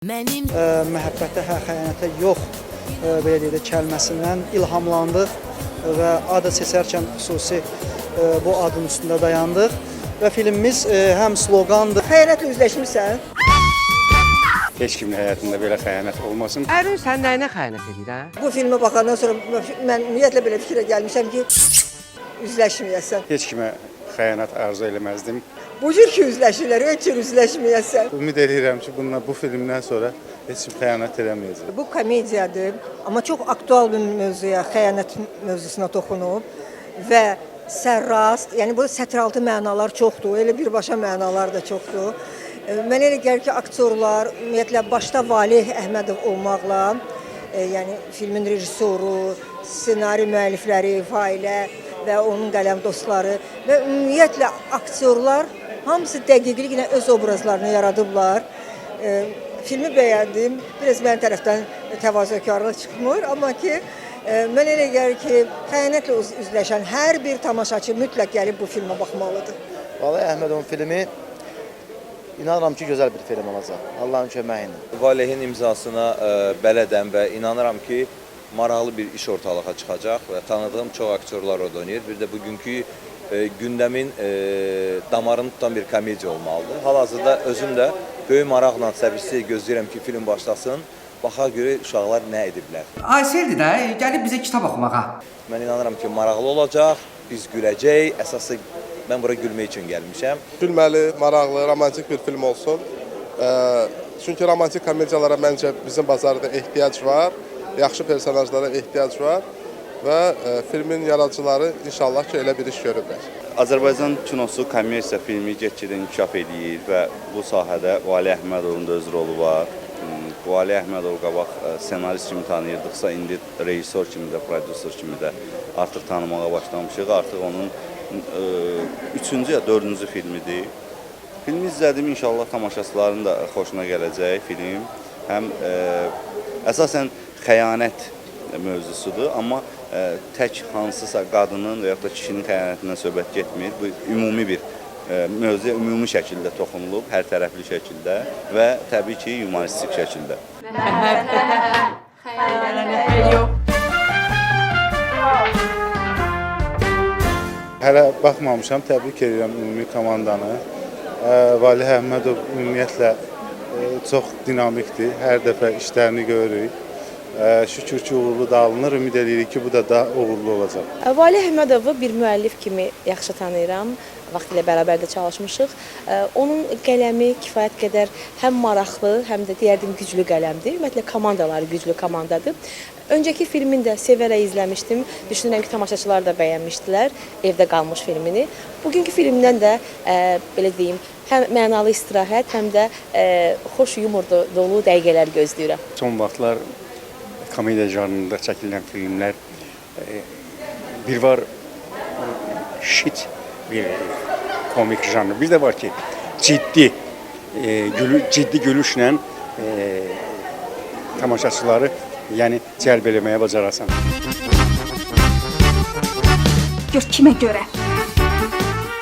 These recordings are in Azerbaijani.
Mənim Məhəbbətə, xəyanətə yox belə deyək də kəlməsindən ilhamlandıq və adı seçərkən xüsusi bu adın üstündə dayandıq və filmimiz həm sloqandır. Xəyanətlə üzləşmirsən? Heç kimin həyatında belə xəyanət olmasın. Ərin sən nəyinə xəyanət edirsən? Bu filmə baxandan sonra mən ümumiyyətlə belə fikrə gəlmişəm ki, üzləşməyəsən. Heç kimə xəyanət arzu eləməzdim. Bu cür ki üzləşirlər, heç cür üzləşməyəsən. Ümid edirəm ki, bu filmdən sonra heç kim xəyanət eləməyəcək. Bu komediyadır, amma çox aktual bir mövzuya, xəyanət mövzusuna toxunub və sərrast, yəni bu sətiraltı mənalar çoxdur, elə birbaşa mənalar da çoxdur. Mənə elə gəlir ki, aktyorlar, ümumiyyətlə başda Valeh Əhmədov olmaqla, yəni filmin rejissoru, ssenari müəllifləri, Failə və onun qələm dostları və ümumiyyətlə aktyorlar hamısı dəqiqliklə öz obrazlarını yaradıblar. Filmi bəyəndim, biraz mənim tərəfdən təvazökarlıq çıxmır, amma ki, mən elə gəlir ki, xəyanətlə üzləşən hər bir tamaşaçı mütləq gəlib bu filmə baxmalıdır. Valeh Əhmədovun filmi inanıram ki, gözəl bir film olacaq. Allahın köməyi ilə. Valehin imzasına bələdəm və inanıram ki, maraqlı bir iş ortalığa çıxacaq və tanıdığım çox aktyorlar orada oynayır. Bir də bugünkü gündəmin damarını tutan bir komediya olmalıdır. Hal-hazırda özüm də böyük maraqla, səbirsizliklə gözləyirəm ki, film başlasın. Baxa görə uşaqlar nə ediblər. Ayseldir də, gəlib bizə kitab oxumağa. Mən inanıram ki, maraqlı olacaq, biz güləcək. Əsası mən bura gülmək üçün gəlmişəm. Gülməli, maraqlı, romantik bir film olsun. Çünki romantik komediyalara məncə bizim bazarda ehtiyac var. Yaxşı personajlara ehtiyac var və filmin yaradıcıları inşallah ki, elə bir iş görüblər. Azərbaycan kinosu kommersiya filmi get-gedə inkişaf edir və bu sahədə Valeh Əhmədovun da öz rolu var. Valeh Əhmədov qabaq ssenarist kimi tanıyırdıqsa, indi rejissor kimi də, prodüser kimi də artıq tanımağa başlamışıq. Artıq onun 3-cü ya 4-cü filmidir. Filmi izlədim, inşallah tamaşaçıların da xoşuna gələcək film. Həm əsasən xəyanət mövzusudur, amma tək hansısa qadının və yaxud da kişinin xəyanətindən söhbət getmir. Bu ümumi bir mövzuya ümumi şəkildə toxunulub, hər tərəfli şəkildə və təbii ki, humoristik şəkildə. Hələ baxmamışam, təbrik edirəm ümumi komandanı. Valeh Əhmədov ümumiyyətlə çox dinamikdir, hər dəfə işlərini görürük. Şükür ki, uğurlu da alınır, ümid edirik ki, bu da uğurlu olacaq. Valeh Əhmədovu bir müəllif kimi yaxşı tanıyıram, vaxtilə bərabər də çalışmışıq. Onun qələmi kifayət qədər həm maraqlı, həm də deyərdim güclü qələmdir. Ümumiyyətlə, komandaları güclü komandadır. Öncəki filmini də sevərək izləmişdim. Düşünürəm ki, tamaşaçılar da bəyənmişdilər evdə qalmış filmini. Bugünkü filmdən də, belə deyim, həm mənalı istirahət, həm də xoş yumor dolu dəqiqələr gözləyirəm. Son vaxtlar komediya janrında çəkilən filmlər bir var şit bir komik janr. Bir də var ki, ciddi gülüşlə tamaşaçıları cəlb eləməyə bacarasan. gör kimə görə?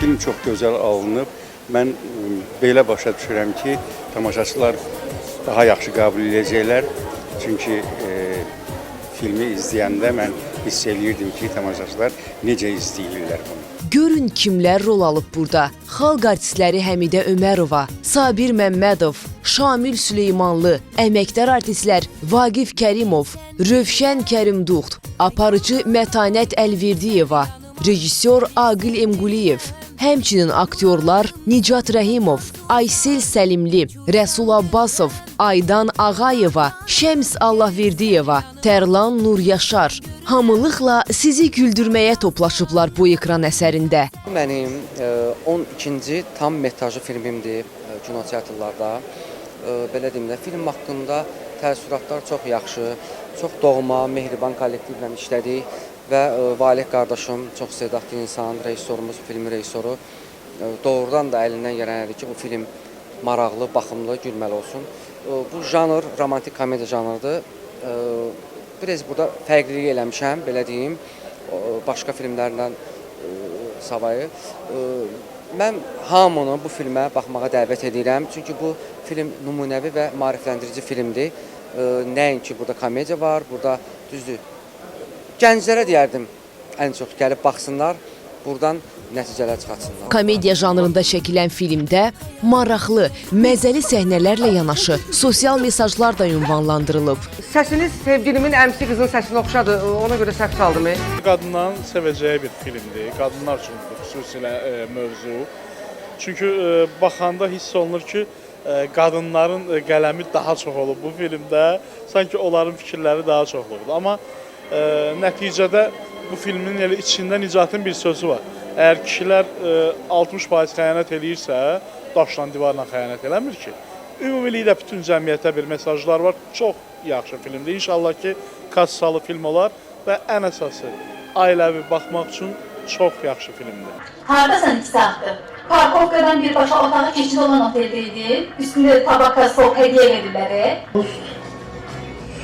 Film çox gözəl alınıb. Mən belə başa düşürəm ki, tamaşaçılar daha yaxşı qəbul edəcəklər. Çünki filmi izləyəndə mən hiss eləyirdim ki, tamaşaçılar necə izləyirlər bunu. Görün kimlər rol alıb burada. Xalq artistləri Həmidə Ömərova, Sabir Məmmədov, Şamil Süleymanlı, əməkdar artistlər Vaqif Kərimov, Rövşən Kərimduxt, aparıcı Mətanət Əlverdiyeva, rejissor Aqil Emquliyev, həmçinin aktyorlar Nicat Rəhimov, Aysel Səlimli, Rəsul Abbasov, Aydan Ağayeva, Şəms Allahverdiyeva, Tərlan Nur Yaşar. Hamılıqla sizi güldürməyə toplaşıblar bu ekran əsərində. Mənim 12-ci tam metrajlı filmimdir kinoteatrlarda. Belə deyim də, film haqqında təəssüratlar çox yaxşı, çox doğma, mehriban kollektivlə işlədik və Valeh qardaşım çox istedadlı insan, rejissorumuz, filmin rejissoru doğrudan da əlindən gələnədir ki, bu film maraqlı, baxımlı, gülməli olsun. Bu janr romantik komediya janrıdır. Biraz burada fərqlilik eləmişəm, belə deyim, başqa filmlərdən savayı. Mən hamını bu filmə baxmağa dəvət edirəm. Çünki bu film nümunəvi və maarifləndirici filmdir. Nəinki burada komediya var, burada düzdür. Gənclərə deyərdim, ən çox gəlib baxsınlar, buradan nəticələr çıxartsınlar. Komediya janrında çəkilən filmdə maraqlı, məzəli səhnələrlə yanaşı sosial mesajlar da ünvanlandırılıb. Səsiniz sevgilimin əmsi qızının səsinə oxşadı, ona görə səhv çaldım. Qadınların sevəcəyi bir filmdir. Qadınlar üçün xüsusilə mövzu. Çünki baxanda hiss olunur ki, qadınların qələmi daha çox olub bu filmdə. Sanki onların fikirləri daha çox olub. Amma nəticədə bu filmin elə içində Nicatın bir sözü var. Əgər kişilər 60% xəyanət eləyirsə, daşla, divarla xəyanət eləmir ki. Ümumilikdə bütün cəmiyyətə bir mesajlar var. Çox yaxşı filmdir. İnşallah ki, kassalı film olar və ən əsası ailəvi baxmaq üçün çox yaxşı filmdir. Haradasan 2 saatdır? Parkovkadan birbaşa otağa keçid olan oteldeydi. Üstündə tabaka, soğuk hediyə verirlər.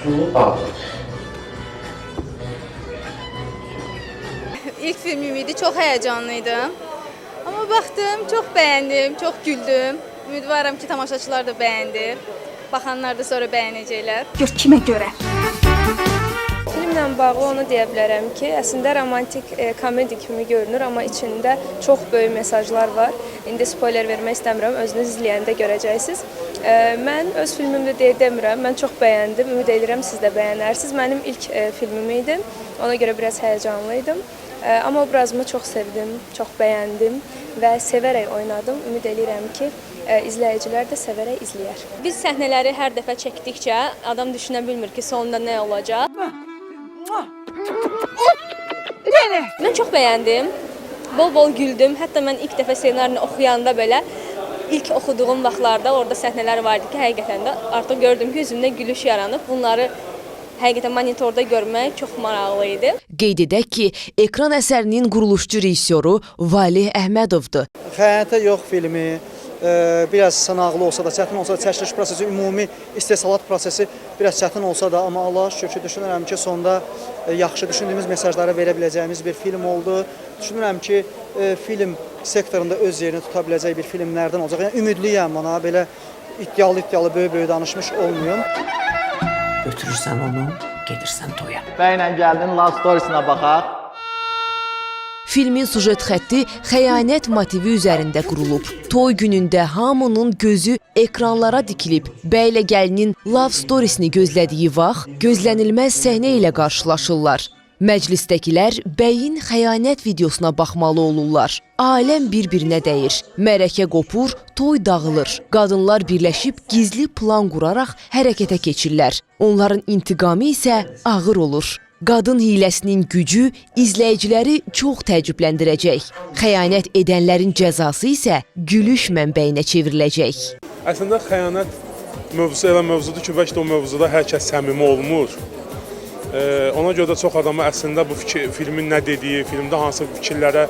Su aldı. İlk filmim idi, çox həyəcanlıydım. Amma baxdım, çox bəyəndim, çox güldüm. Ümidvaram ki, tamaşaçılar da bəyəndi. Baxanlar da sonra bəyənəcəklər. Gör kimə görə? Filmlə bağlı onu deyə bilərəm ki, əslində romantik komediya kimi görünür, amma içində çox böyük mesajlar var. İndi spoiler vermək istəmirəm, özünüz izləyəndə görəcəksiniz. Mən öz filmimdə deyə demirəm, mən çox bəyəndim, ümid edirəm siz də bəyənərsiniz. Mənim ilk filmim idi, ona görə biraz həyəcanlıydım. Amma obrazımı çox sevdim, çox bəyəndim və sevərək oynadım. Ümid edirəm ki, izləyicilər də sevərək izləyər. Biz səhnələri hər dəfə çəkdikcə adam düşünə bilmir ki, sonunda nə olacaq. Mən çox bəyəndim, bol-bol güldüm. Hətta mən ilk dəfə ssenarini oxuyanda belə, ilk oxuduğum vaxtlarda orada səhnələr vardı ki, həqiqətən də artıq gördüm ki, üzümdə gülüş yaranıb. Bunları həqiqətən monitorda görmək çox maraqlı idi. Qeyd edək ki, ekran əsərinin quruluşçu rejissoru Valeh Əhmədovdur. Xəyanətə yox filmi biraz sınaqlı olsa da, çətin olsa da, çəkiliş prosesi, ümumi istehsalat prosesi biraz çətin olsa da, amma Allaha şükür ki, düşünürəm ki, sonda yaxşı düşündüyümüz mesajları verə biləcəyimiz bir film oldu. Düşünürəm ki, film sektorunda öz yerini tuta biləcək bir filmlərdən olacaq. Yəni ümidliyəm ona, belə iddialı böyük danışmış olmayım. Götürürsən onu, gedirsən toya. Bəylə gəldin Love Stories-ına baxaq. Filmin sujet xətti xəyanət motivi üzərində qurulub. Toy günündə hamının gözü ekranlara dikilib. Bəylə gəlinin love storiesini gözlədiyi vaxt gözlənilməz səhnə ilə qarşılaşırlar. Məclisdəkilər bəyin xəyanət videosuna baxmalı olurlar. Aləm bir-birinə dəyir. Mərəkə qopur, toy dağılır. Qadınlar birləşib gizli plan quraraq hərəkətə keçirlər. Onların intiqamı isə ağır olur. Qadın hiləsinin gücü izləyiciləri çox təəccübləndirəcək. Xəyanət edənlərin cəzası isə gülüş mənbəyinə çevriləcək. Əslində xəyanət mövzusu elə mövzudur ki, bəlkə də o mövzuda hər kəs səmimi olmur. Ona görə də çox adamı əslində bu filmin nə dediyi, filmdə hansı fikirlərə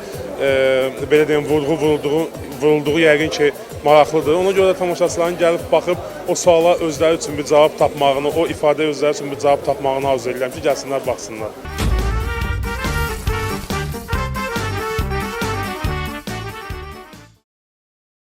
belə deyim, vurulduğu yəqin ki, maraqlıdır. Ona görə də tamaşaçıların gəlib baxıb o suala özləri üçün bir cavab tapmağını, o ifadəyə özləri üçün bir cavab tapmağını arzu edirəm ki, gəlsinlər, baxsınlar.